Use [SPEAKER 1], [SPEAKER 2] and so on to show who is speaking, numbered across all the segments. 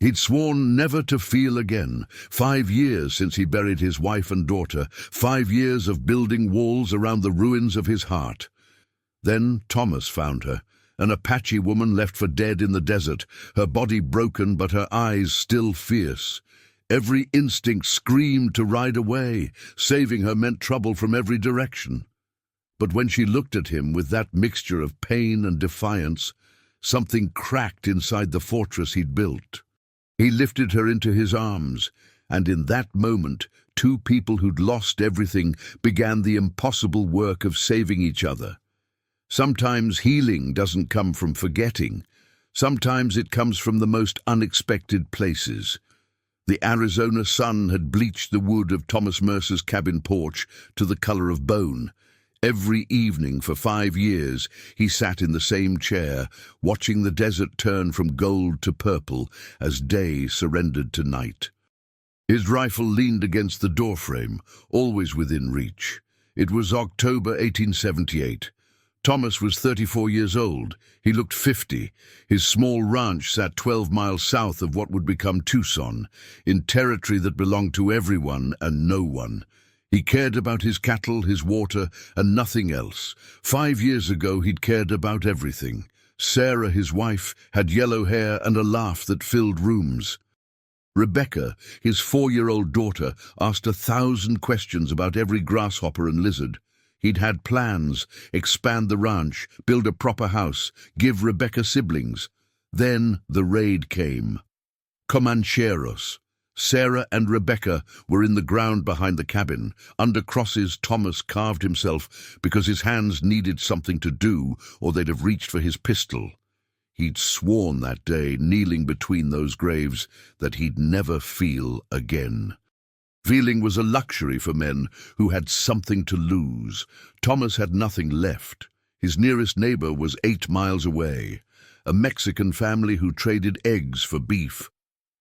[SPEAKER 1] He'd sworn never to feel again. 5 years since he buried his wife and daughter. 5 years of building walls around the ruins of his heart. Then Thomas found her, an Apache woman left for dead in the desert, her body broken but her eyes still fierce. Every instinct screamed to ride away. Saving her meant trouble from every direction. But when she looked at him with that mixture of pain and defiance, something cracked inside the fortress he'd built. He lifted her into his arms, and in that moment, two people who'd lost everything began the impossible work of saving each other. Sometimes healing doesn't come from forgetting. Sometimes it comes from the most unexpected places. The Arizona sun had bleached the wood of Thomas Mercer's cabin porch to the color of bone. Every evening for 5 years, he sat in the same chair, watching the desert turn from gold to purple as day surrendered to night. His rifle leaned against the doorframe, always within reach. It was October 1878. Thomas was 34 years old. He looked 50. His small ranch sat 12 miles south of what would become Tucson, in territory that belonged to everyone and no one. He cared about his cattle, his water, and nothing else. 5 years ago, he'd cared about everything. Sarah, his wife, had yellow hair and a laugh that filled rooms. Rebecca, his 4-year-old daughter, asked 1,000 questions about every grasshopper and lizard. He'd had plans: expand the ranch, build a proper house, give Rebecca siblings. Then the raid came. Comancheros. Sarah and Rebecca were in the ground behind the cabin. Under crosses, Thomas carved himself because his hands needed something to do, or they'd have reached for his pistol. He'd sworn that day, kneeling between those graves, that he'd never feel again. Feeling was a luxury for men who had something to lose. Thomas had nothing left. His nearest neighbor was 8 miles away, a Mexican family who traded eggs for beef.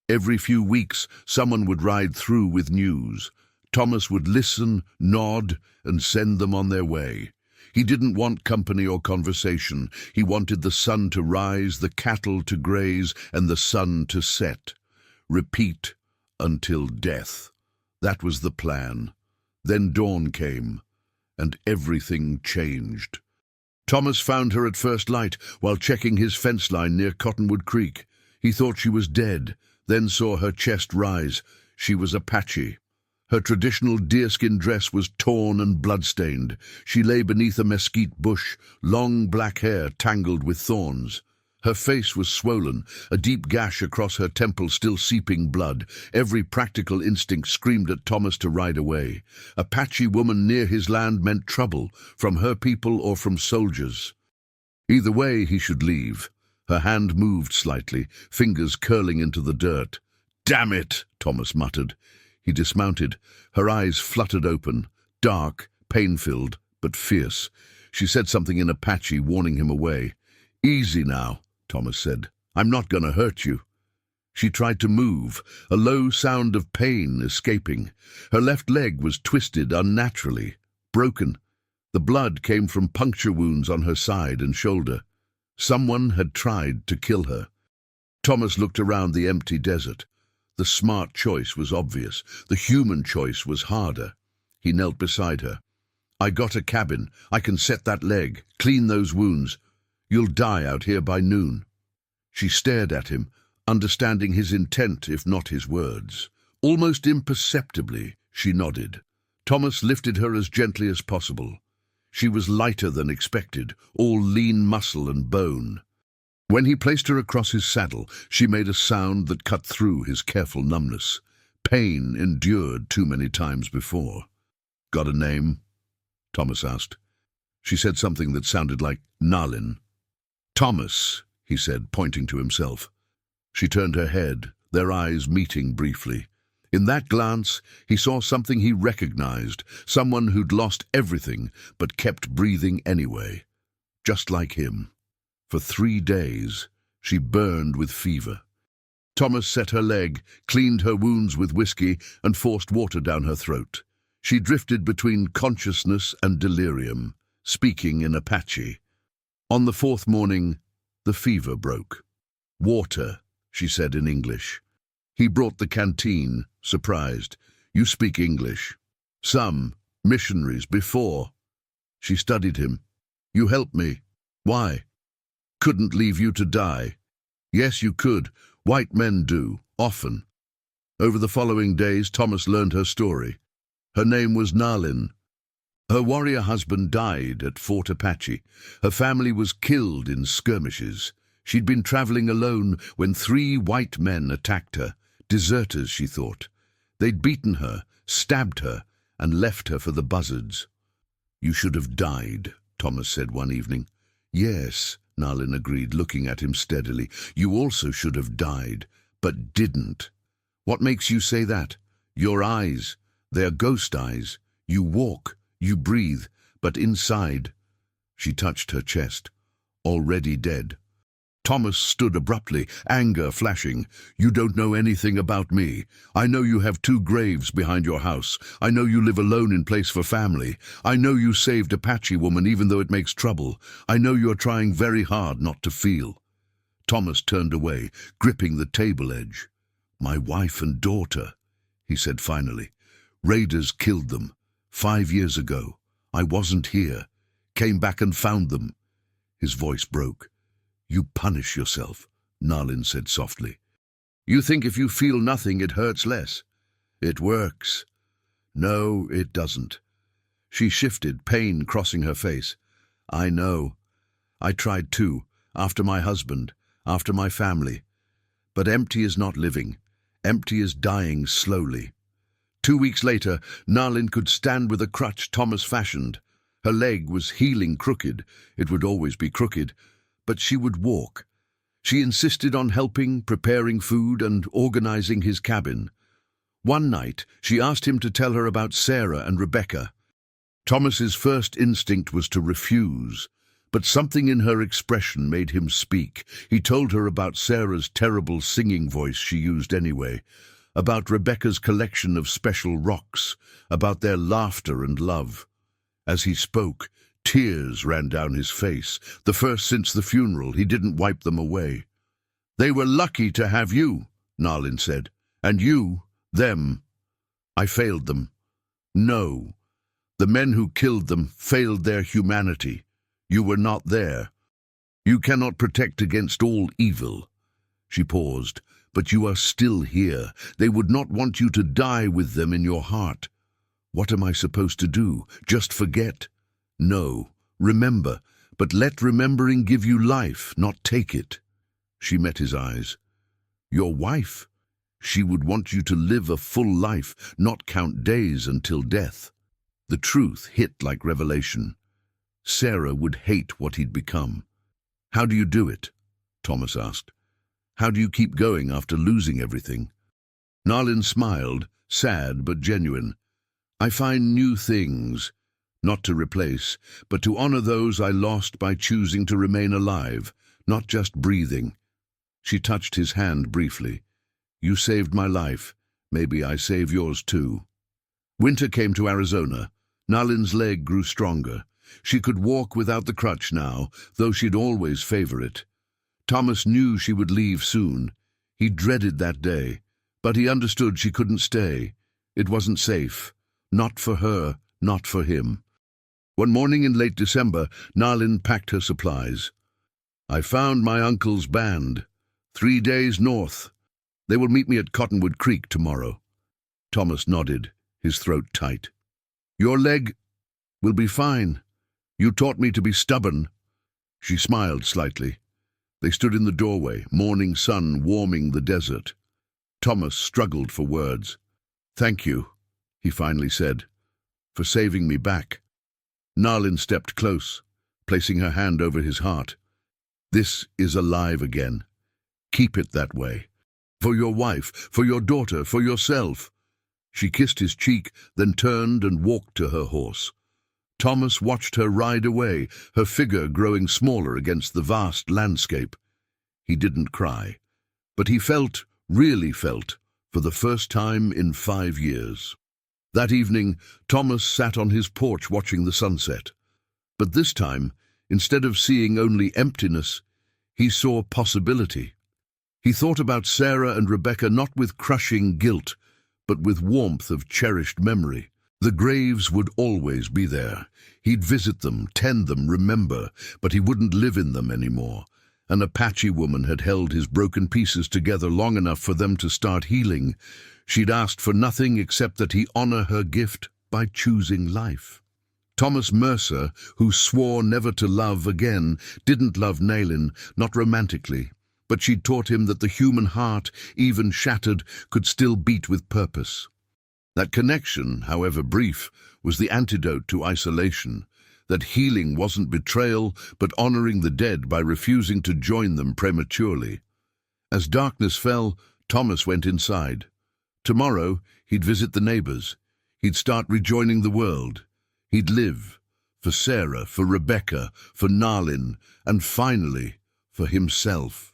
[SPEAKER 1] Every few weeks, someone would ride through with news. Thomas would listen, nod, and send them on their way. He didn't want company or conversation. He wanted the sun to rise, the cattle to graze, and the sun to set. Repeat until death. That was the plan. Then dawn came, and everything changed. Thomas found her at first light while checking his fence line near Cottonwood Creek. He thought she was dead, then saw her chest rise. She was Apache. Her traditional deerskin dress was torn and bloodstained. She lay beneath a mesquite bush, long black hair tangled with thorns. Her face was swollen, a deep gash across her temple still seeping blood. Every practical instinct screamed at Thomas to ride away. Apache woman near his land meant trouble, from her people or from soldiers. Either way, he should leave. Her hand moved slightly, fingers curling into the dirt. "Damn it!" Thomas muttered. He dismounted. Her eyes fluttered open, dark, pain-filled, but fierce. She said something in Apache, warning him away. "Easy now," Thomas said. "I'm not going to hurt you." She tried to move, a low sound of pain escaping. Her left leg was twisted unnaturally, broken. The blood came from puncture wounds on her side and shoulder. Someone had tried to kill her. Thomas looked around the empty desert. The smart choice was obvious. The human choice was harder. He knelt beside her. "I got a cabin. I can set that leg, clean those wounds. You'll die out here by noon." She stared at him, understanding his intent if not his words. Almost imperceptibly, she nodded. Thomas lifted her as gently as possible. She was lighter than expected, all lean muscle and bone. When he placed her across his saddle, she made a sound that cut through his careful numbness. Pain endured too many times before. "Got a name?" Thomas asked. She said something that sounded like Nalin. "Thomas," he said, pointing to himself. She turned her head, their eyes meeting briefly. In that glance, he saw something he recognized, someone who'd lost everything but kept breathing anyway. Just like him. For 3 days, she burned with fever. Thomas set her leg, cleaned her wounds with whiskey, and forced water down her throat. She drifted between consciousness and delirium, speaking in Apache. On the 4th morning, the fever broke. "Water," she said in English. He brought the canteen, surprised. "You speak English." "Some. Missionaries before." She studied him. "You helped me. Why?" "Couldn't leave you to die." "Yes, you could. White men do, often." Over the following days, Thomas learned her story. Her name was Nalin. Her warrior husband died at Fort Apache. Her family was killed in skirmishes. She'd been traveling alone when 3 white men attacked her. Deserters, she thought. They'd beaten her, stabbed her, and left her for the buzzards. "You should have died," Thomas said one evening. "Yes," Nalin agreed, looking at him steadily. "You also should have died, but didn't." "What makes you say that?" "Your eyes. They're ghost eyes. You walk, you breathe, but inside—" She touched her chest. "Already dead." Thomas stood abruptly, anger flashing. "You don't know anything about me. I know you have 2 graves behind your house. I know you live alone in place for family. I know you saved Apache woman even though it makes trouble. I know you're trying very hard not to feel." Thomas turned away, gripping the table edge. "My wife and daughter," he said finally. "Raiders killed them 5 years ago. I wasn't here. Came back and found them." His voice broke. "You punish yourself," Nalin said softly. "You think if you feel nothing it hurts less?" "It works." "No, it doesn't." She shifted, pain crossing her face. "I know. I tried too, after my husband, after my family. But empty is not living. Empty is dying slowly." 2 weeks later, Nalin could stand with a crutch Thomas fashioned. Her leg was healing crooked. It would always be crooked. But she would walk. She insisted on helping, preparing food, and organizing his cabin. One night, she asked him to tell her about Sarah and Rebecca. Thomas's first instinct was to refuse, but something in her expression made him speak. He told her about Sarah's terrible singing voice she used anyway, about Rebecca's collection of special rocks, about their laughter and love. As he spoke, tears ran down his face, the first since the funeral. He didn't wipe them away. "They were lucky to have you," Nalin said. "And you, them." "I failed them." "No. The men who killed them failed their humanity. You were not there. You cannot protect against all evil." She paused. "But you are still here. They would not want you to die with them in your heart." "What am I supposed to do? Just forget?" "No, remember, but let remembering give you life, not take it." She met his eyes. "Your wife? She would want you to live a full life, not count days until death." The truth hit like revelation. Sarah would hate what he'd become. "How do you do it?" Thomas asked. "How do you keep going after losing everything?" Nalin smiled, sad but genuine. "I find new things. Not to replace, but to honor those I lost by choosing to remain alive, not just breathing." She touched his hand briefly. "You saved my life. Maybe I save yours too." Winter came to Arizona. Nalin's leg grew stronger. She could walk without the crutch now, though she'd always favor it. Thomas knew she would leave soon. He dreaded that day, but he understood she couldn't stay. It wasn't safe. Not for her, not for him. One morning in late December, Nalin packed her supplies. "I found my uncle's band. 3 days north. They will meet me at Cottonwood Creek tomorrow." Thomas nodded, his throat tight. "Your leg will be fine. You taught me to be stubborn." She smiled slightly. They stood in the doorway, morning sun warming the desert. Thomas struggled for words. "Thank you," he finally said, "for saving me back." Nalin stepped close, placing her hand over his heart. "This is alive again. Keep it that way. For your wife, for your daughter, for yourself." She kissed his cheek, then turned and walked to her horse. Thomas watched her ride away, her figure growing smaller against the vast landscape. He didn't cry, but he felt, really felt, for the first time in 5 years. That evening, Thomas sat on his porch watching the sunset. But this time, instead of seeing only emptiness, he saw possibility. He thought about Sarah and Rebecca not with crushing guilt, but with warmth of cherished memory. The graves would always be there. He'd visit them, tend them, remember, but he wouldn't live in them anymore. An Apache woman had held his broken pieces together long enough for them to start healing. She'd asked for nothing except that he honor her gift by choosing life. Thomas Mercer, who swore never to love again, didn't love Nayland, not romantically, but she'd taught him that the human heart, even shattered, could still beat with purpose. That connection, however brief, was the antidote to isolation. That healing wasn't betrayal, but honoring the dead by refusing to join them prematurely. As darkness fell, Thomas went inside. Tomorrow, he'd visit the neighbors. He'd start rejoining the world. He'd live. For Sarah, for Rebecca, for Nalin, and finally, for himself.